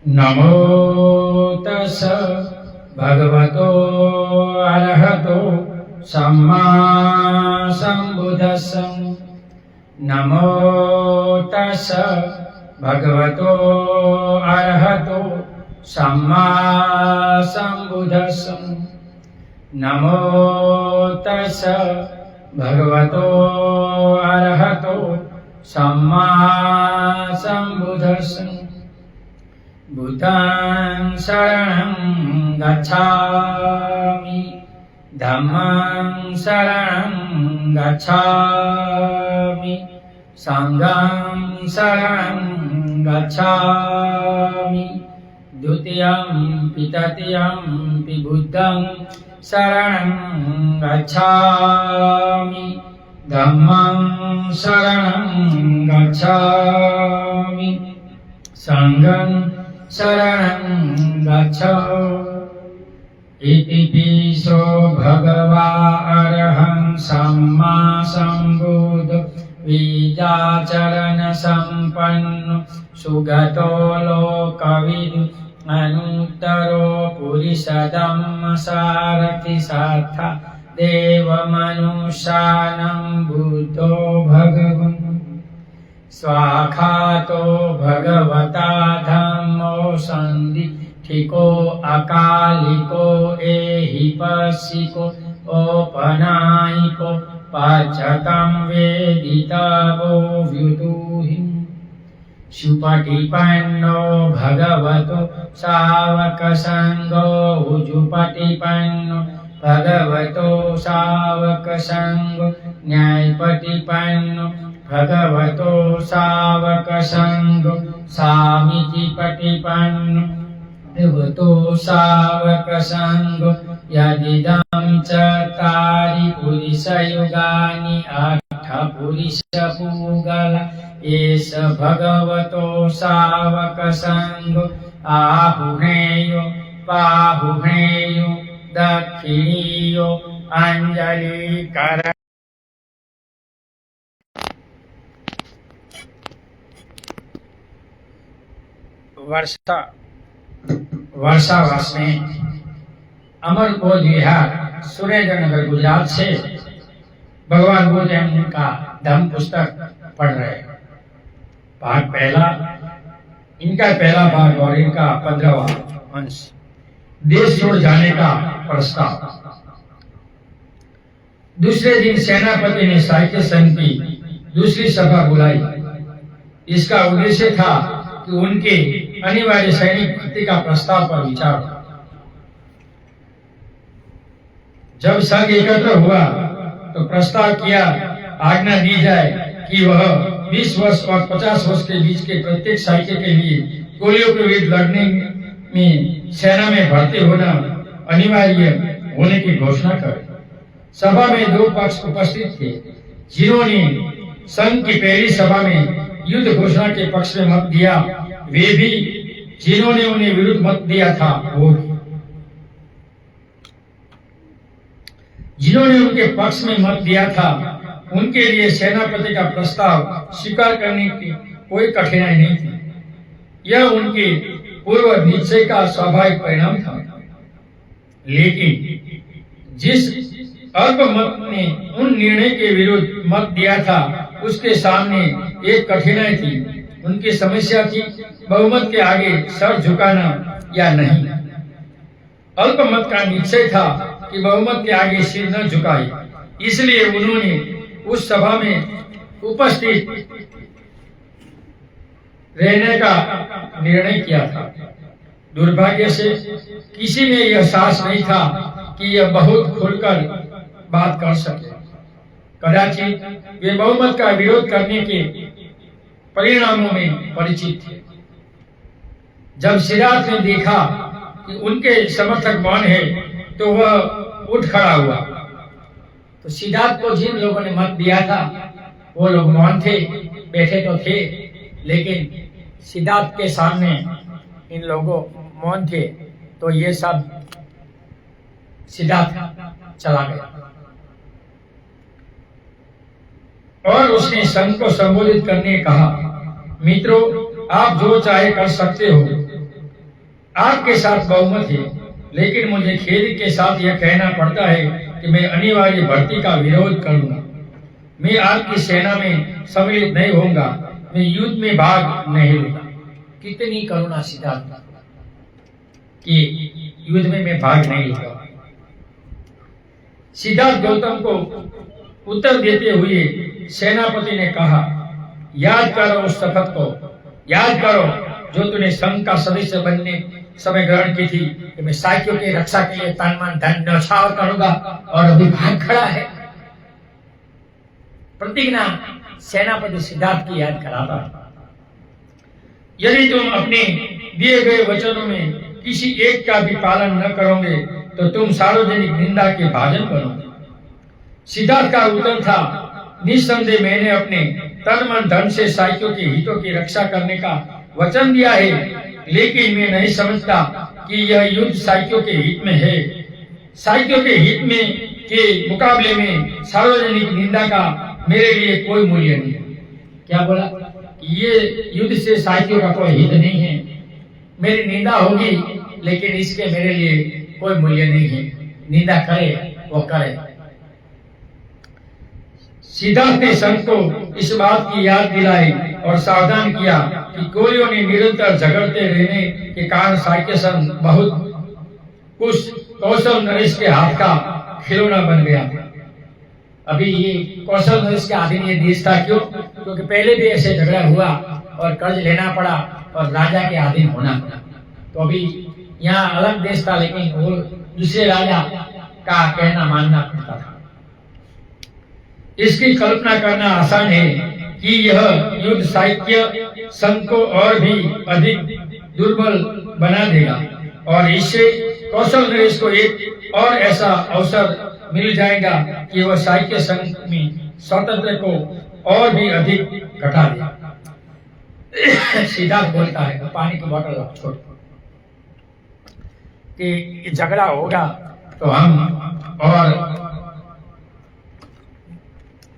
नमो तस् भगवतो अरहतो सम्मा सम्बुद्धस्स। नमो तस् भगवतो अरहतो सम्मा सम्बुद्धस्स। नमो तस् भगवतो अरहतो सम्मा सम्बुद्धस्स। भूतं शरणं गच्छामि, धम्मं शरणं गच्छामि, संघं शरणं गच्छामि, द्वितीयं तृतीयं बुद्धं शरणं गच्छामि, धम्मं शरणं गच्छामि, संघं शरणं गच्छामि। इति पिसो भगवा अरहं सम्मा सम्बुद्ध विद्याचरण संपन्नो सुगतो लोकविदु अनुत्तरो पुरुषधम्म सारथि सार्था देवमनुष्यानं बुद्धो भगवन्। स्वाखातो भगवता धम्मो संदिठिको अकालिको एहिपस्सिको औपनायिको पाचकं वेदितवो व्युतुहि। सुपटिपन्नो भगवतो सावकसङ्गो उजुपटिपन्नो भगवतो सावकसङ्गो न्यायपटिपन्नो भगवतो सावकसङ्गो सामितिपटिपन्नो भगवतो सावकसङ्गो। यदिदं चत्वारि पुरुषयुगानि अष्ट पुरुषपूगला एष भगवतो सावकसङ्गो। आहुणेयो बाहुणेयो दक्षिणीयो अंजलिकर। वर्षावास में अमरकोट विहार सुरेंद्रनगर गुजरात से भगवान बुद्ध का धम्म पुस्तक पढ़ रहे हैं। पाठ पहला, इनका पहला भाग और इनका 15वां अंश, देश छोड़ जाने का प्रस्ताव। दूसरे दिन सेनापति ने साहित्य संघ की दूसरी सभा बुलाई। इसका उद्देश्य था कि उनके अनिवार्य सैनिक भर्ती का प्रस्ताव पर विचार हो। जब संघ एकत्र हुआ तो प्रस्ताव किया, आज्ञा दी जाए कि वह 20 वर्ष और 50 वर्ष के बीच के प्रत्येक साहित्य के लिए गोलियों के विरुद्ध लड़ने में सेना में भर्ती होना अनिवार्य होने की घोषणा करे। सभा में दो पक्ष उपस्थित थे। जिन्होंने संघ की पहली सभा में युद्ध घोषणा के पक्ष में मत दिया, वे भी जिन्होंने उन्हें विरुद्ध मत दिया था वो भी। जिन्होंने उनके पक्ष में मत दिया था उनके लिए सेनापति का प्रस्ताव स्वीकार करने की कोई कठिनाई नहीं थी। यह उनके पूर्व निश्चय का स्वाभाविक परिणाम था। लेकिन जिस अल्पमत ने उन निर्णय के विरुद्ध मत दिया था उसके सामने एक कठिनाई थी। उनकी समस्या थी बहुमत के आगे सर झुकाना या नहीं। अल्पमत का निश्चय था कि बहुमत के आगे सिर न झुकाए, इसलिए उन्होंने उस सभा में उपस्थित रहने का निर्णय किया था। दुर्भाग्य से किसी में यह साहस नहीं था कि यह बहुत खुलकर बात कर सके। कदाचित वे बहुमत का विरोध करने के परिणामों में परिचित थे। जब सिद्धार्थ ने देखा कि उनके समर्थक मौन है तो वह उठ खड़ा हुआ। तो सिद्धार्थ को जिन लोगों ने मत दिया था वो लोग मौन थे, बैठे तो थे, लेकिन सिद्धार्थ के सामने इन लोगों मौन थे, तो ये सब सिद्धार्थ चला गया और उसने संघ को संबोधित करने कहा, मित्रों, आप जो चाहे कर सकते हो। आपके साथ बहुमत है, लेकिन मुझे खेद के साथ यह कहना पड़ता है कि मैं अनिवार्य भर्ती का विरोध करूंगा। मैं आपकी सेना में सम्मिलित नहीं होऊंगा, मैं युद्ध में भाग नहीं लूंगा। कितनी करुणा सिद्धार्थ कि युद्ध में मैं भाग नहीं लूंगा। सिद्धार्थ गौतम को उत्तर देते हुए सेनापति ने कहा, याद करो उस शपथ को, याद करो जो तूने संघ का सदस्य बनने समय ग्रहण की थी कि मैं साइकियों की रक्षा के लिए तन मन धन न्यौछावर करूंगा, और अभी भाग खड़ा है। प्रतिज्ञा सेनापति सिद्धार्थ की याद कराता है। यदि तुम अपने दिए गए वचनों में किसी एक का भी पालन न करोगे तो तुम सार्वजनिक निंदा के भाजन बनोगे। सिद्धार्थ का उत्तर था, निस्संदेह मैंने अपने तन मन धन से साइकियों के हितों की रक्षा करने का वचन दिया है, लेकिन मैं नहीं समझता कि यह युद्ध साइकियों के हित में है। साइकियों के हित में के मुकाबले में सार्वजनिक निंदा का मेरे लिए कोई मूल्य नहीं है। क्या बोला? ये युद्ध से साइकियों का कोई हित नहीं है, मेरी निंदा होगी लेकिन इसके मेरे लिए कोई मूल्य नहीं है। निंदा करे वो करे। सिद्धार्थ ने संघ को इस बात की याद दिलाई और सावधान किया कि कोलियों ने निरंतर झगड़ते रहने के कारण साइकिल संघ बहुत कुछ कौशल नरेश के हाथ का खिलौना बन गया। अभी ये कौशल नरेश के अधीन ये देश था। क्यों? क्योंकि पहले भी ऐसे झगड़ा हुआ और कर्ज लेना पड़ा और राजा के अधीन होना पड़ा। तो अभी यहाँ अलग देश था, लेकिन वो दूसरे राजा का कहना मानना पड़ता था। इसकी कल्पना करना आसान है कि यह युद्ध साहित्य संघ को और भी अधिक दुर्बल बना देगा और इससे कौशल नरेश को एक और ऐसा अवसर मिल जाएगा कि वह साहित्य संघ में स्वतंत्र को और भी अधिक घटा दे। सिद्धार्थ बोलता है, तो पानी की बोतल छोड़ कि झगड़ा होगा तो हम और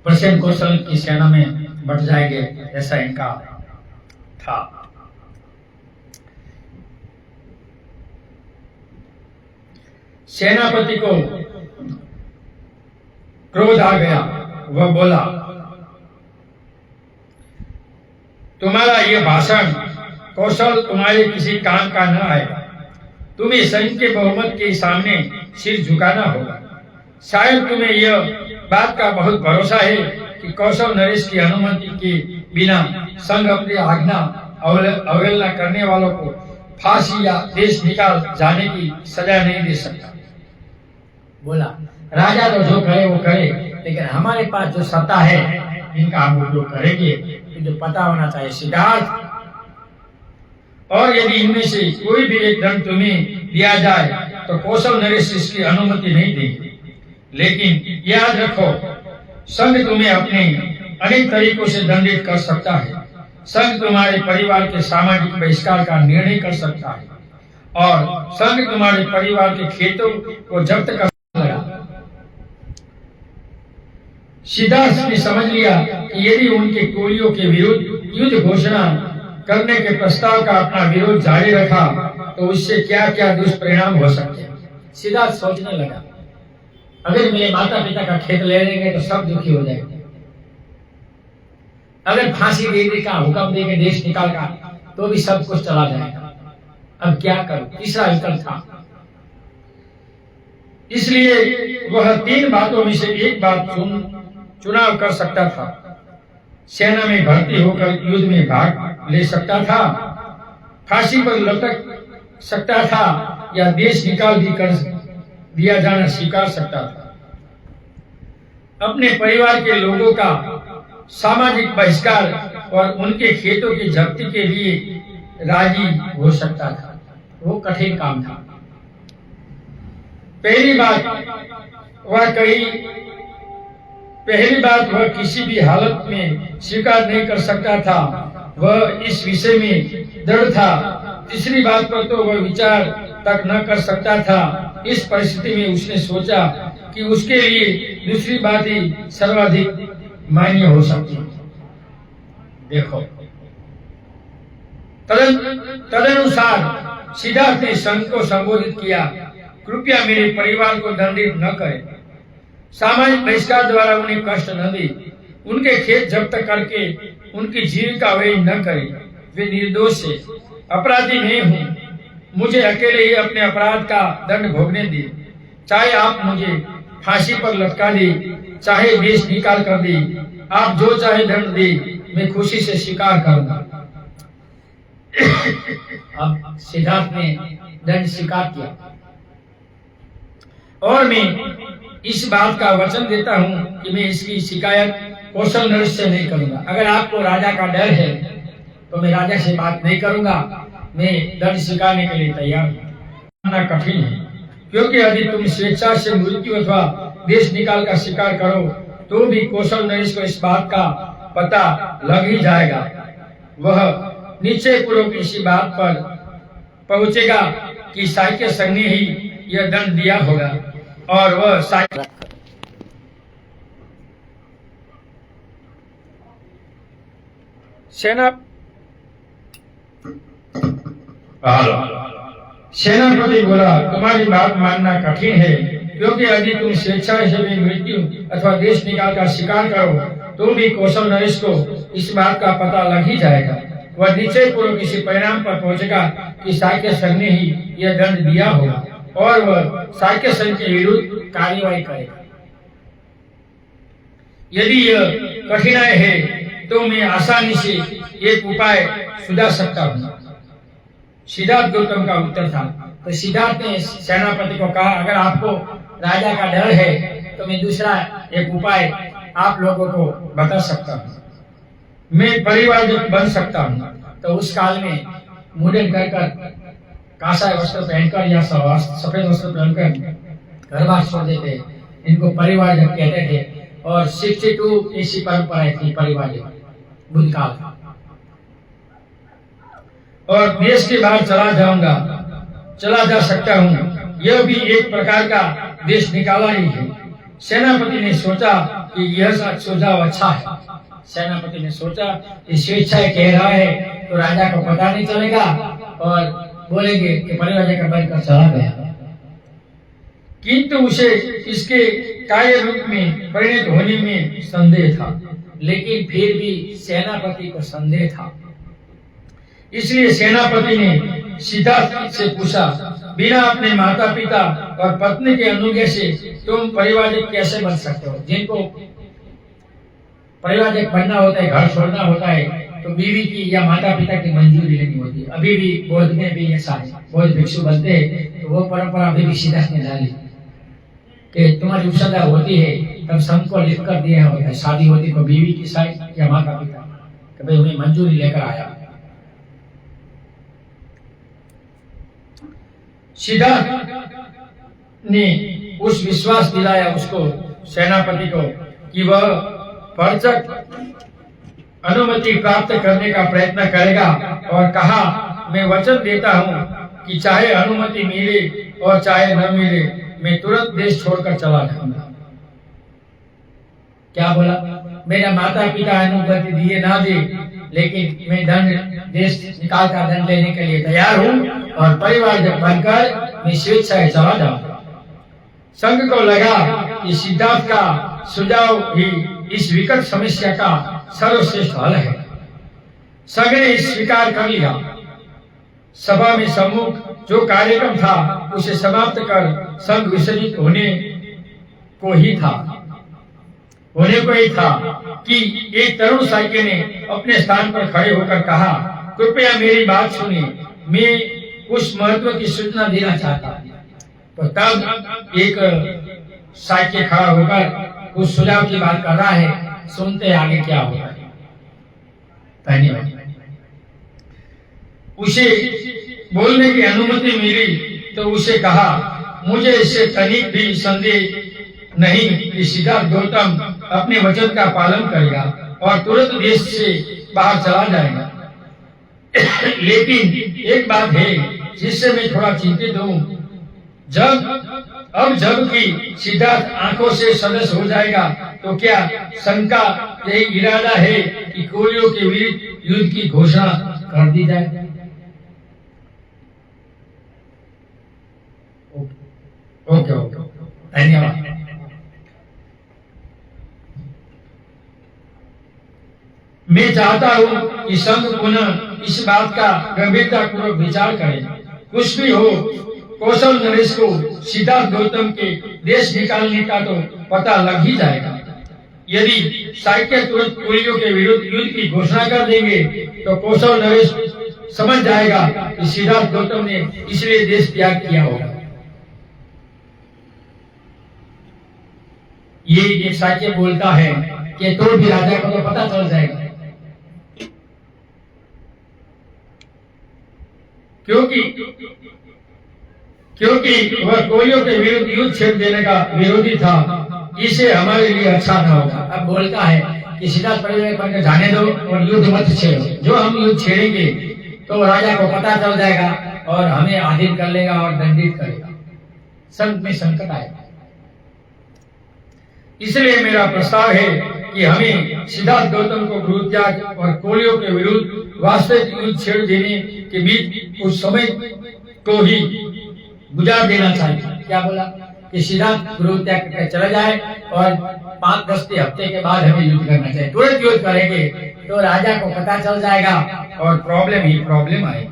प्रसेन कौशल की सेना में बट जाएंगे, ऐसा इनका था। सेनापति को क्रोध आ गया। वह बोला, तुम्हारा यह भाषण कौशल तुम्हारे किसी काम का न आएगा। तुम्हें संघ के बहुमत के सामने सिर झुकाना होगा। शायद तुम्हें यह बात का बहुत भरोसा है कि कौशल नरेश की अनुमति के बिना संघ अपनी आज्ञा अवहेलना करने वालों को फांसी या देश निकाल जाने की सजा नहीं दे सकता। बोला, राजा तो जो करे वो करे, लेकिन हमारे पास जो सत्ता है इनका हम उपयोग करेंगे, मुझे पता होना चाहिए सिद्धार्थ। और यदि इनमें से कोई भी एक दंड तुम्हें दिया जाए तो कौशल नरेश इसकी अनुमति नहीं देंगे। लेकिन याद रखो, संघ तुम्हें अपने अनेक तरीकों से दंडित कर सकता है। संघ तुम्हारे परिवार के सामाजिक बहिष्कार का निर्णय कर सकता है और संघ तुम्हारे परिवार के खेतों को जब्त कर लगा। सिद्धार्थ ने समझ लिया कि यदि उनके टोलियों के विरुद्ध युद्ध घोषणा करने के प्रस्ताव का अपना विरोध जारी रखा तो उससे क्या क्या दुष्परिणाम हो सकते हैं। सिद्धार्थ सोचने लगा, अगर मेरे माता पिता का खेत ले लेंगे तो सब दुखी हो जाएंगे। अगर फांसी देने का हुक्म देंगे देश निकाल का तो भी सब कुछ चला जाएगा। अब क्या करूं? तीसरा विकल्प था। इसलिए वह तीन बातों में से एक बात चुनाव कर सकता था। सेना में भर्ती होकर युद्ध में भाग ले सकता था, फांसी पर लटक सकता था या देश निकाल भी कर दिया जाना स्वीकार सकता था। अपने परिवार के लोगों का सामाजिक बहिष्कार और उनके खेतों की जब्ती के लिए राजी हो सकता था। वो कठिन काम था। पहली बात वह किसी भी हालत में स्वीकार नहीं कर सकता था। वह इस विषय में दृढ़ था। तीसरी बात पर तो वह विचार तक न कर सकता था। इस परिस्थिति में उसने सोचा कि उसके लिए दूसरी बात ही सर्वाधिक मान्य हो सकती है। देखो, तदनुसार सिद्धार्थ ने संत को संबोधित किया, कृपया मेरे परिवार को दंडित न करें, सामाजिक बहिष्कार द्वारा उन्हें कष्ट न दे, उनके खेत जब्त करके उनकी जीविका व्यय न करें। वे निर्दोष है, अपराधी नहीं हूँ, मुझे अकेले ही अपने अपराध का दंड भोगने दे। चाहे आप मुझे फांसी पर लटका दे, चाहे देश निकाल कर दे, आप जो चाहे दंड दे, मैं खुशी से स्वीकार करूंगा। अब सिद्धार्थ ने दंड स्वीकार किया। और मैं इस बात का वचन देता हूँ कि मैं इसकी शिकायत कौशल नरेश से नहीं करूंगा। अगर आपको राजा का डर है तो मैं राजा से बात नहीं करूंगा, मैं दंड स्वीकारने के लिए तैयार हूँ। कठिन है, क्योंकि यदि तुम स्वेच्छा से मृत्यु अथवा देश निकाल का स्वीकार करो तो भी कौशल नरेश को इस बात का पता लग ही जाएगा। वह निश्चय पूर्वक इसी बात पर पहुंचेगा कि साहित्य संघ ने ही यह दंड दिया होगा और वह सेनापति बोला, तुम्हारी बात मानना कठिन है, क्योंकि यदि तुम स्वेच्छा से भी मृत्यु अथवा देश निकाल का स्वीकार करो तो भी कौशल नरेश को इस बात का पता लग ही जाएगा। वह निश्चय पूर्वक इसी परिणाम पर पहुंचेगा कि साहित्य संघ ने ही यह दंड दिया होगा और वह साहित्य संघ के विरुद्ध कार्यवाही करेगा। यदि यह कठिनाई है तो मैं आसानी से एक उपाय सुझा सकता हूँ। सिद्धार्थ गौतम का उत्तर था। तो सिद्धार्थ ने सेनापति को कहा, अगर आपको राजा का डर है तो मैं दूसरा एक उपाय आप लोगों को बता सकता हूँ। मैं परिवार बन सकता हूँ। तो उस काल में मुंडन कर कासा वस्त्र पहनकर या सफेद वस्त्र पहनकर घर बार छोड़ देते, इनको परिवार जब कहते थे। और 62 ऐसी परंपराएं थी परिवार बुद्ध काल। और देश के बाहर चला जा सकता हूँ, यह भी एक प्रकार का देश निकाला ही है। सेनापति ने सोचा कि यह सुझाव अच्छा है। सेनापति ने सोचा कि स्वेच्छा कह रहा है तो राजा को पता नहीं चलेगा और बोलेंगे कि परिवार का बनकर चला गया। किंतु उसे इसके कार्य रूप में परिणत होने में संदेह था। लेकिन फिर भी सेनापति को संदेह था। इसलिए सेनापति ने सिद्धार्थ से पूछा, बिना अपने माता पिता और पत्नी के अनुज्ञा से तुम परिवारजक कैसे बन सकते हो? जिनको परिवारजक बनना होता है, घर छोड़ना होता है, तो बीवी की या माता पिता की मंजूरी लेनी होती है। अभी भी बौद्ध में भी ऐसा है, बौद्ध भिक्षु बनते हैं तो वो परंपरा अभी भी सिद्धार्थ ने डाली कि तुम्हारी उपसदा होती है तब संत को लिख कर दिया होता है, शादी होती तो बीवी की साइड या माता पिता कभी उन्हें मंजूरी लेकर आया। सिद्धार्थ ने उस विश्वास दिलाया उसको, सेनापति को, कि वह परचक अनुमति प्राप्त करने का प्रयत्न करेगा और कहा, मैं वचन देता हूँ कि चाहे अनुमति मिले और चाहे न मिले, मैं तुरंत देश छोड़कर चला जाऊंगा। क्या बोला? मेरा माता पिता अनुमति दिए ना दे, लेकिन मैं देश निकाल का दंड लेने के लिए तैयार हूँ और परिवार जब बनकर मैं स्वेच्छा से चला जाऊंगा। संघ को लगा कि सिद्धार्थ का सुझाव ही इस विकट समस्या का सर्वश्रेष्ठ हल है। संघ ने स्वीकार कर लिया। सभा में सम्मुख जो कार्यक्रम था उसे समाप्त कर संघ विसर्जित होने को ही था कि एक तरुण साइके ने अपने स्थान पर खड़े होकर कहा, कृपया मेरी बात सुनिए, मैं कुछ महत्व की सूचना देना चाहता हूँ। तो तब एक साइके खड़ा होकर उस सुझाव की बात कर रहा है, सुनते आगे क्या होगा। धन्यवाद। उसे बोलने की अनुमति मिली तो उसे कहा, मुझे इससे तनिक भी संदेह नहीं कि सिद्धार्थ गौतम अपने वचन का पालन करेगा और तुरंत देश से बाहर चला जाएगा। लेकिन एक बात है जिससे मैं थोड़ा चिंतित हूँ। जबकि सिद्धार्थ आंखों से सदस्य हो जाएगा तो क्या संघ का यही इरादा है कि कोलियों के विरुद्ध युद्ध की घोषणा कर दी जाए? ओके ओके, धन्यवाद। मैं चाहता हूं कि संघ पुनः इस बात का गंभीरतापूर्वक विचार करे। कुछ भी हो, कौशल नरेश को सिद्धार्थ गौतम के देश निकालने का तो पता लग ही जाएगा। यदि साहित्य तुरंत कोलियों के विरुद्ध युद्ध की घोषणा कर देंगे तो कौशल नरेश समझ जाएगा कि सिद्धार्थ गौतम ने इसलिए देश त्याग किया होगा। ये साहित्य बोलता है कि तो भी राजा को तो पता चल जाएगा, क्योंकि वह कोलियों के विरुद्ध युद्ध छेड़ देने का विरोधी था। इसे हमारे लिए अच्छा न होगा। अब बोलता है कि सिद्धार्थ परिवार को जाने दो और युद्ध मत छेड़ो। जो हम युद्ध छेड़ेंगे तो राजा को पता चल जाएगा और हमें अधीन कर लेगा और दंडित करेगा। संघ में संकट आएगा। इसलिए मेरा प्रस्ताव है कि हमें सिद्धार्थ गौतम को गृहत्याग और कोलियों के विरुद्ध वास्तविक युद्ध छेड़ देने के बीच उस समय को ही गुजार देना चाहिए। क्या बोला कि सिद्धार्थ गृहत्याग करके चला जाए और 5-10 हफ्ते के बाद हमें युद्ध करना चाहिए। तुरंत युद्ध करेंगे तो राजा को पता चल जाएगा और प्रॉब्लम ही प्रॉब्लम आएगी।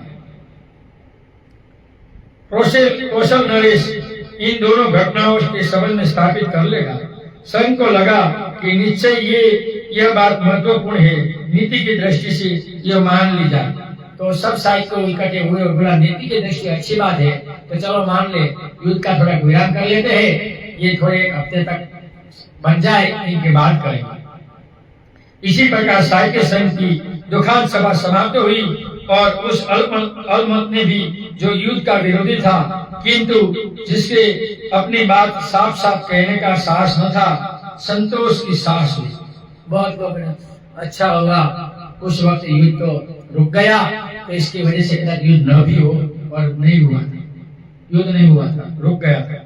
कौशल नरेश इन दोनों घटनाओं के संबंध में स्थापित कर लेगा। संघ को लगा कि निश्चय यह बात महत्वपूर्ण है, नीति की दृष्टि से यह मान ली जाए। तो सब साहित्य को इकट्ठे हुए और बोला नीति की दृष्टि अच्छी बात है, तो चलो मान ले, युद्ध का थोड़ा विराम कर लेते हैं, ये थोड़े एक हफ्ते तक बन जाए, इनके बाद करेंगे। इसी प्रकार साहित्य संघ की दुखांत सभा समाप्त हुई और उस अल्पमत ने भी जो युद्ध का विरोधी था किंतु जिसके अपनी बात साफ साफ कहने का साहस न था, संतोष की साहस हुई। बहुत अच्छा होगा, उस वक्त युद्ध तो रुक गया, तो इसकी वजह से कदाच युद्ध न भी हो, और नहीं हुआ, युद्ध नहीं हुआ था, रुक गया था।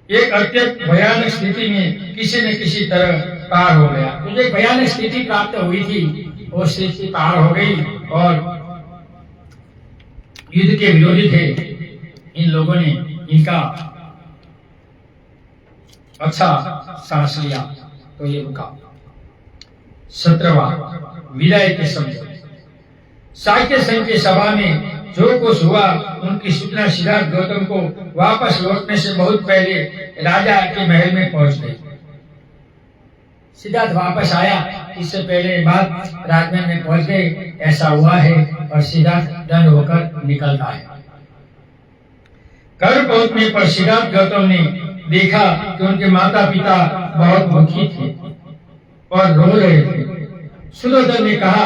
एक अत्यंत भयानक स्थिति में किसी न किसी तरह पार हो गया। तो एक भयानक स्थिति प्राप्त हुई थी, वो स्थिति पार हो गई और युद्ध के विरोधी थे इन लोगों ने इनका अच्छा सांस लिया, तो ये रुका। 17वां विदाई के समय साहित्य संघ की सभा में जो कुछ हुआ उनकी सूचना सिद्धार्थ गौतम को वापस लौटने से बहुत पहले राजा के महल में पहुंच गई। सिद्धार्थ वापस आया, इससे पहले बात राजमहल में पहुंच गई, ऐसा हुआ है, और सिद्धार्थ दंड होकर निकलता है। घर पहुंचने पर सिद्धार्थ गौतम ने देखा कि उनके माता पिता बहुत दुखी थे और रो रहे थे। सुयोधन ने कहा,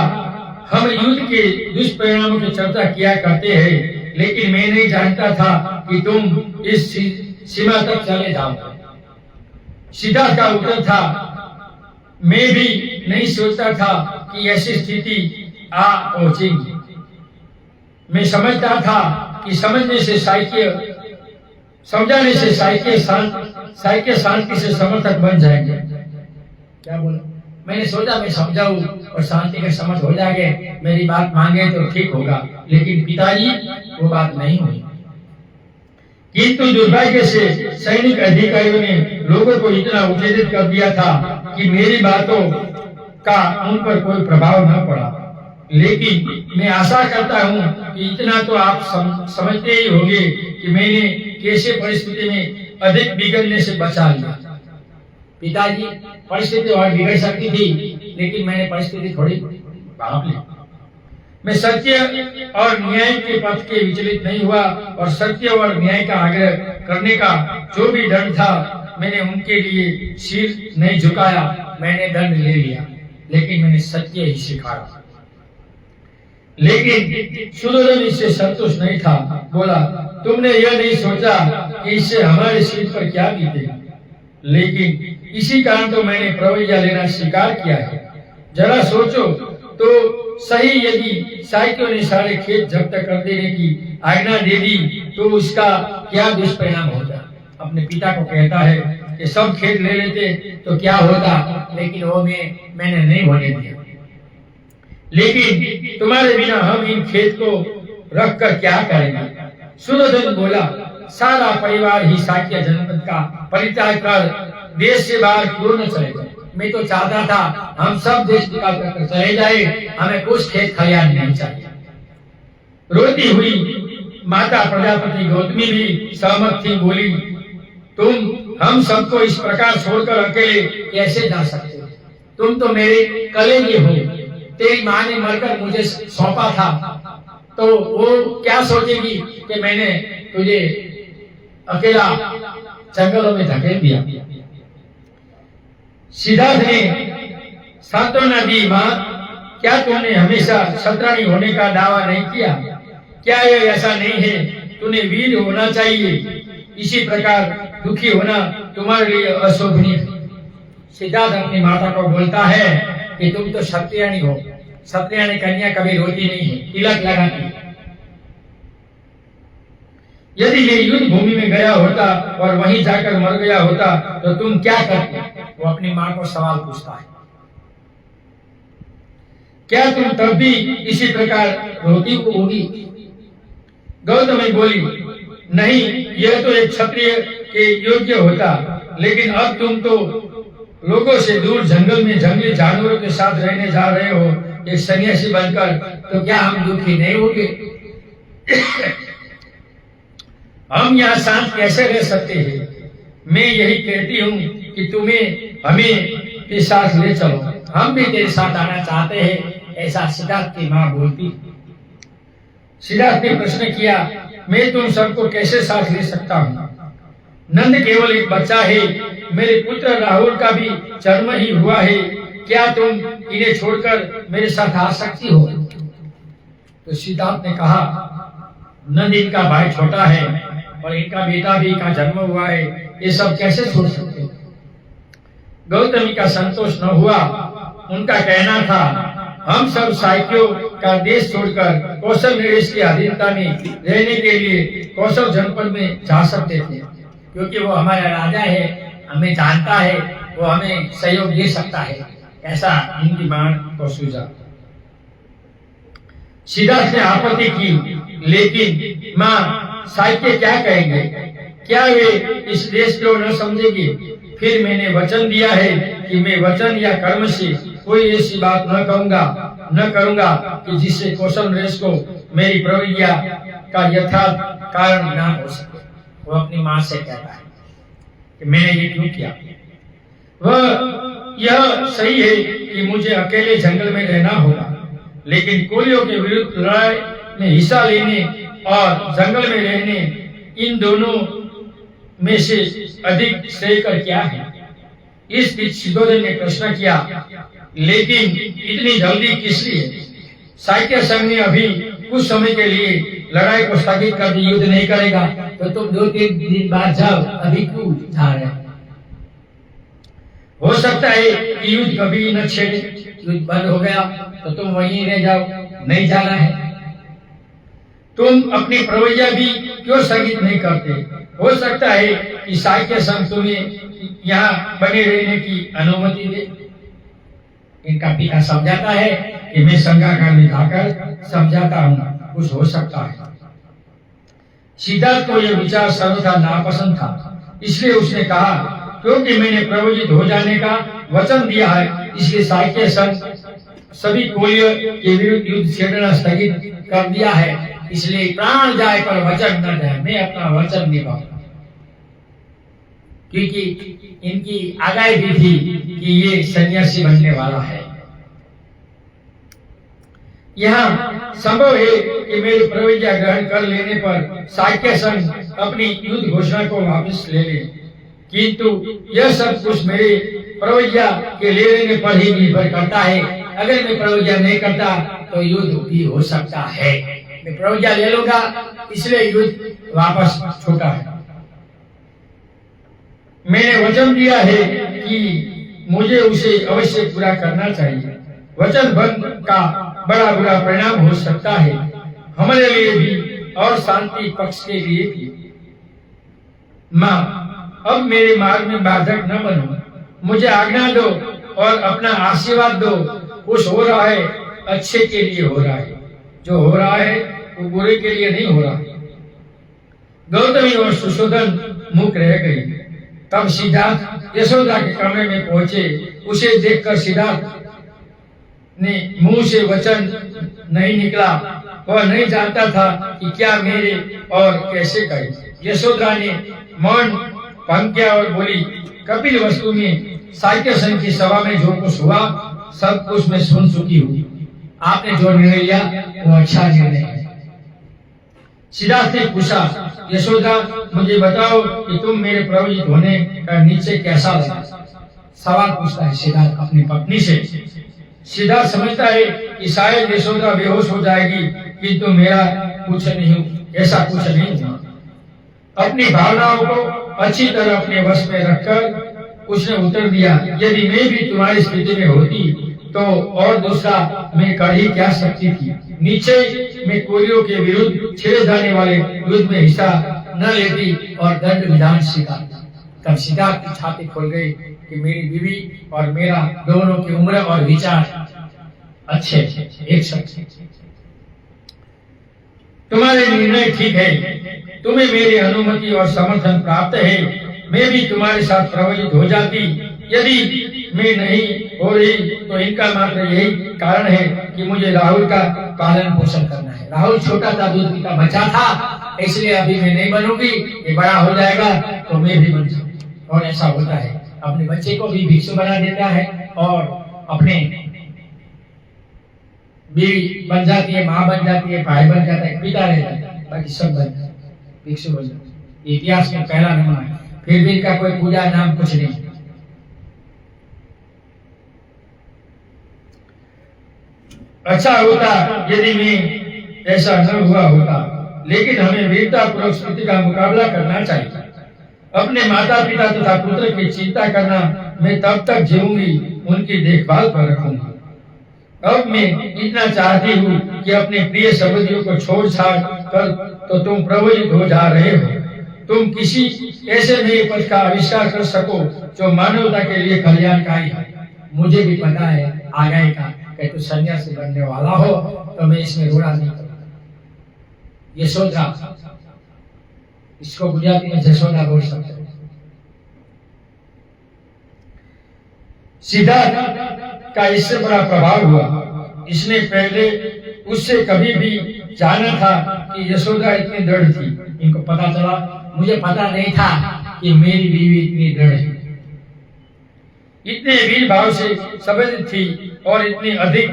हम युद्ध के दुष्परिणामों की चर्चा किया करते हैं, लेकिन मैं नहीं जानता था कि तुम इस सीमा तक चले जाओगे। सिद्धार्थ का उत्तर था, मैं भी नहीं सोचता था कि ऐसी स्थिति आ पहुंचेगी। मैं समझता था कि समझाने से साहित्य शांति से समर्थक बन जाएंगे। क्या बोला? मैंने सोचा मैं समझाऊं और शांति के समझ हो जाएंगे, मेरी बात मांगे तो ठीक होगा, लेकिन पिताजी वो बात नहीं हुई। किंतु दुर्भाग्य से सैनिक अधिकारियों ने लोगों को इतना उत्तेजित कर दिया था कि मेरी बातों का उन पर कोई प्रभाव न पड़ा। लेकिन मैं आशा करता हूं कि इतना तो आप समझते ही होंगे कि मैंने कैसे परिस्थिति में अधिक बिगड़ने से बचा लिया। पिताजी, परिस्थिति और बिगड़ सकती थी, लेकिन मैंने परिस्थिति थोड़ी भाप ली। मैं सत्य और न्याय के पथ के विचलित नहीं हुआ और सत्य और न्याय का आग्रह करने का जो भी दंड था, मैंने उनके लिए सिर नहीं झुकाया। मैंने दंड ले लिया, लेकिन मैंने सत्य ही सिखाया। लेकिन सुयोधन इससे संतुष्ट नहीं था। बोला, तुमने यह नहीं सोचा कि इससे हमारे सिर पर क्या बीतेगा, लेकिन इसी कारण तो मैंने प्रवैया लेना स्वीकार किया है। जरा सोचो तो सही, यदि साहित्यों ने सारे खेत जब्त कर देने की आज्ञा दे दी तो उसका क्या दुष्परिणाम होता। अपने पिता को कहता है कि सब खेत ले लेते तो क्या होता, लेकिन वो मैंने नहीं होने दिया। लेकिन तुम्हारे बिना हम इन खेत को रख कर क्या करेंगे। सुयोधन बोला, सारा परिवार ही साक्य जनपद का परित्याग कर देश से बाहर क्यों न चले जाए। मैं तो चाहता था हम सब देश निकाल कर चले जाए, हमें कुछ खेत खलियान नहीं चाहिए। रोती हुई माता प्रजापति गौतमी भी सहमत थी, बोली तुम हम सबको इस प्रकार छोड़कर अकेले कैसे जा सकते हो? तुम तो मेरे कलेजे हो। तेरी माँ ने मरकर मुझे सौंपा था, तो वो क्या सोचेगी कि मैंने तुझे अकेला जंगलों में धकेल दिया। सिद्धार्थ ने सांत्वना दी, माँ क्या तुमने हमेशा क्षत्राणी होने का दावा नहीं किया? क्या ये ऐसा नहीं है तूने वीर होना चाहिए? इसी प्रकार दुखी होना तुम्हारे लिए अशोभनीय। सिद्धार्थ अपनी माता को बोलता है कि तुम तो क्षत्रियाणी हो, क्षत्रियाणी कन्या कभी रोती नहीं है, तिलक लगाती। यदि ये युद्ध भूमि में गया होता और वहीं जाकर मर गया होता तो तुम क्या करते? वो अपनी माँ को सवाल पूछता है। क्या तुम तब भी इसी प्रकार रोती होगी? गौतमी बोली, नहीं, यह तो एक क्षत्रिय के योग्य होता, लेकिन अब तुम तो लोगों से दूर जंगल में जंगली जानवरों के साथ रहने जा रहे हो, एक सन्यासी बनकर, तो क्या हम दुखी नहीं होंगे? हम यहाँ शांत कैसे रह सकते हैं? मैं यही कहती हूँ कि तुम्हें हमें के साथ ले चलो, हम भी तेरे साथ आना चाहते हैं, ऐसा सिद्धार्थ की माँ बोलती। सिद्धार्थ ने प्रश्न किया, मैं तुम सबको कैसे साथ ले सकता हूँ? नंद केवल एक बच्चा है, मेरे पुत्र राहुल का भी जन्म ही हुआ है, क्या तुम इन्हें छोड़कर मेरे साथ आ सकती हो? तो सिद्धार्थ ने कहा, नंद इनका भाई छोटा है और इनका बेटा भी का जन्म हुआ है, ये सब कैसे छोड़ सकते? गौतमी का संतोष न हुआ। उनका कहना था, हम सब साइक्यों का देश छोड़कर कौशल नरेश की अधीनता में रहने के लिए कौशल जनपद में जा सकते थे, क्योंकि वो हमारा राजा है, हमें जानता है, वो हमें सहयोग दे सकता है, ऐसा इनकी मां को सूझा। सिद्धार्थ ने आपत्ति की, लेकिन मां साइक्य क्या कहेंगे? क्या वे इस देश को न समझेंगे? फिर मैंने वचन दिया है कि मैं वचन या कर्म से कोई ऐसी बात न करूंगा कि जिससे कौशल नरेश को मेरी प्रवृत्तियां का यथार्थ कारण न हो सके। वो अपनी मां से कहता है कि मैंने ये क्यों किया। वह यह सही है कि मुझे अकेले जंगल में रहना होगा, लेकिन कोलियों के विरुद्ध लड़ाई में हिस्सा लेने और जंगल में रहने, इन दोनों में से अधिक श्रेयकर क्या है? इस बीच सुद्धोधन ने प्रश्न किया, लेकिन इतनी जल्दी किस लिए? साइक्य संघ ने अभी कुछ समय के लिए लड़ाई को स्थगित कर दी, युद्ध नहीं करेगा, तो तुम 2-3 दिन बाद जाओ, अभी क्यों जा रहे? हो सकता है कि युद्ध कभी न छेड़े, युद्ध बंद हो गया तो तुम वहीं रह जाओ, नहीं जाना है। तुम अपनी प्रवैया भी क्यों स्थगित नहीं करते? हो सकता है कि साइक्य संघ तुम्हें यहाँ बने रहने की अनुमति दे। इनका पिता समझाता है कि मैं संघागार में जाकर समझाता हूँ, कुछ हो सकता है। सिद्धार्थ को यह विचार सर्वथा नापसंद था, इसलिए उसने कहा, क्योंकि मैंने प्रवोजित हो जाने का वचन दिया है, इसलिए साइक्य संघ सभी कोलियों के विरुद्ध युद्ध छेड़ना स्थगित कर दिया है, इसलिए प्राण जाए पर वचन न जाए, मैं अपना वचन निभाऊंगा। क्योंकि इनकी आगाही भी थी कि ये सन्यासी बनने वाला है। यहाँ संभव है कि मेरी प्रवृत्तियां ग्रहण कर लेने पर साइक्य संघ अपनी युद्ध घोषणा को वापस ले ले, किंतु यह सब कुछ मेरे प्रवृत्तियां के ले लेने पर ही निर्भर करता है। अगर मैं प्रवृत्तियां नहीं करता तो युद्ध भी हो सकता है। मैं प्रवृत्तियां ले लूंगा, इसलिए युद्ध वापस छूटा है। मैंने वचन दिया है कि मुझे उसे अवश्य पूरा करना चाहिए। वचन भंग का बड़ा बुरा परिणाम हो सकता है, हमारे लिए भी और शांति पक्ष के लिए भी। माँ, अब मेरे मार्ग में बाधक न बनो, मुझे आज्ञा दो और अपना आशीर्वाद दो। कुछ हो रहा है अच्छे के लिए हो रहा है, जो हो रहा है वो बुरे के लिए नहीं हो रहा है। गौतमी और सुशोधन मूक रह गई। तब सिद्धार्थ यशोदा के कमरे में पहुंचे। उसे देखकर सिद्धार्थ ने मुंह से वचन नहीं निकला। वह नहीं जानता था कि क्या मेरे और कैसे कहे। यशोदा ने मौन भंग किया और बोली, कपिल वस्तु में साहित्य संघ की सभा में जो कुछ हुआ सब कुछ मैं सुन चुकी हूँ। आपने जो निर्णय लिया वो अच्छा निर्णय है। सिद्धार्थ ने पूछा, यशोदा मुझे बताओ कि तुम मेरे प्रवचित होने का निश्चय कैसा लगा? सवाल पूछता है सिद्धार्थ अपनी पत्नी से। सिद्धार्थ समझता है कि शायद यशोदा बेहोश हो जाएगी, किंतु मेरा कुछ नहीं, ऐसा कुछ नहीं हुआ। अपनी भावनाओं को अच्छी तरह अपने वश में रखकर उसने उत्तर दिया, यदि मैं भी तुम्हारी स्थिति में होती तो और दूसरा मैं कर ही क्या सकती थी। नीचे में कोरियों के विरुद्ध छेड़े जाने वाले युद्ध में हिस्सा न लेती और दंड विधान स्वीकारती। तब सिद्धार्थ की छाती खोल गई कि मेरी बीवी और मेरा दोनों की उम्र और विचार अच्छे एक सकते। तुम्हारे निर्णय ठीक है, तुम्हें मेरी अनुमति और समर्थन प्राप्त है। मैं भी तुम्हारे साथ प्रवचित हो जाती। यदि मैं नहीं हो रही तो इनका मात्र यही कारण है कि मुझे राहुल का पालन पोषण करना है। राहुल छोटा था, दूध पीता बच्चा था, इसलिए अभी मैं नहीं बनूंगी। ये बड़ा हो जाएगा तो मैं भी बन जाऊंगी। और ऐसा होता है, अपने बच्चे को भी भिक्षु बना देता है और अपने बीवी बन जाती है, माँ बन जाती है, भाई बन जाता है, पिता रह जाता है, बाकी सब बन जाता है, भिक्षु बन जाता है। इतिहास में पहला नमूना है। फिर भी इनका कोई पूजा नाम कुछ नहीं। अच्छा होता यदि मैं ऐसा न हुआ होता, लेकिन हमें वीरता पूर्वक स्थिति का मुकाबला करना चाहिए। अपने माता पिता तथा पुत्र की चिंता करना मैं तब तक जीऊंगी, उनकी देखभाल पर रखूंगी। अब मैं इतना चाहती हूँ कि अपने प्रिय संबंधियों को छोड़ छाड़ कर तो तुम प्रवचित हो जा रहे हो। तुम किसी ऐसे नए पथ का आविष्कार कर सको जो मानवता के लिए कल्याणकारी है। मुझे भी पता है आगे का कि तू सन्यासी बनने वाला हो, तो मैं इसमें रोड़ा नहीं करूंगा। यशोदा, इसको गुजराती में जसोदा बोल सकते हैं। सिद्धार्थ का इससे बड़ा प्रभाव हुआ। इसने पहले उससे कभी भी जाना था कि यशोदा इतनी दृढ़ थी। इनको पता चला, मुझे पता नहीं था कि मेरी बीवी इतनी दृढ़ है, इतने वीर भाव से संबंधित थी और इतनी अधिक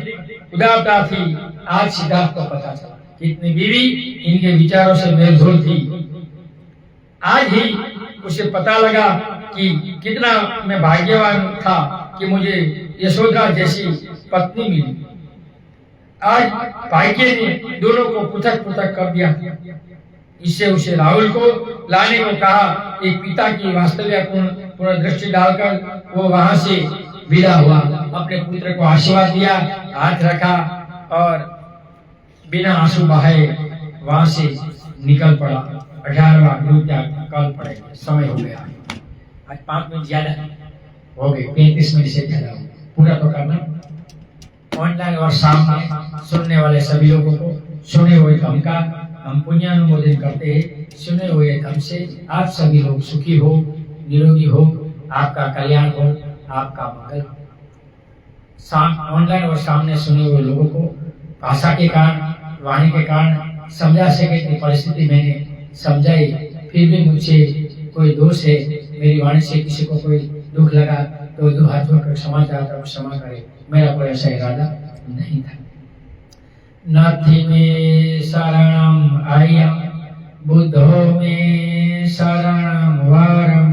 उदारता थी। आज सिद्धार्थ को पता चला कि इतनी बीवी इनके विचारों से मेलजोल थी। आज ही उसे पता लगा कि कितना मैं भाग्यवान था कि मुझे यशोदा जैसी पत्नी मिली। आज भाग्य ने दोनों को पृथक पृथक कर दिया। इससे उसे राहुल को लाने को कहा। एक पिता की वास्तविक दृष्टि डालकर वो वहां से विदा हुआ। अपने पुत्र को आशीर्वाद दिया, हाथ रखा और बिना आंसू बहाए वहां से निकल पड़ा। 18वां ग्रुप कल पड़ेगा। समय हो गया, आज 5 मिनट ज्यादा हो गए, 35 मिनट से ज्यादा पूरा तो करना। ऑनलाइन और सामने सुनने वाले सभी लोगों को सुने हुए धम का हम पुण्यानुमोदन करते हैं। सुने हुए धम से आप सभी लोग सुखी हो, निरोगी हो, आपका कल्याण हो, आपका मंगल हो। ऑनलाइन और सामने सुने हुए लोगों को भाषा के कारण, वाणी के कारण समझा सके कि परिस्थिति मैंने समझाई, फिर भी मुझसे कोई दोष है, मेरी वाणी से किसी को कोई दुख लगा तो 2 हाथ जोड़कर क्षमा चाहता हूँ, क्षमा करे। मेरा कोई ऐसा इरादा नहीं था। नाथी में शरणम आर्यम, बुद्धो में शरणम वारम,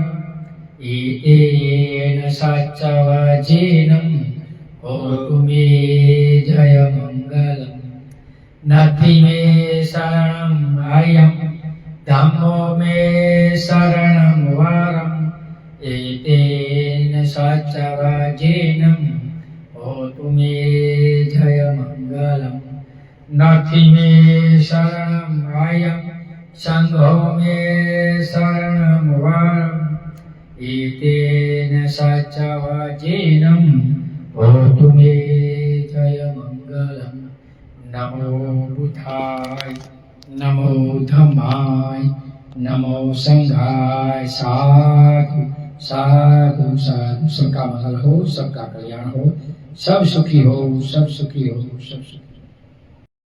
एतेन सच्चवचनम होतु मे जय मंगलम। नाथी में शरणम आर्यम, धम्मो में शरणम वारम, एतेन सच्चवचनम होतु मे जय मंगलम। नाथी में शरणम आर्यम, संघो में शरणम वारम, एतेन सच्चवचनम होतु मे जय मंगलम। नमो बुद्धाय, नमो धम्माय, नमो संघाय। साधु साधु साधु। सबका मंगल हो, सबका कल्याण हो, सब सुखी हो, सब सुखी हो, सब सुखी।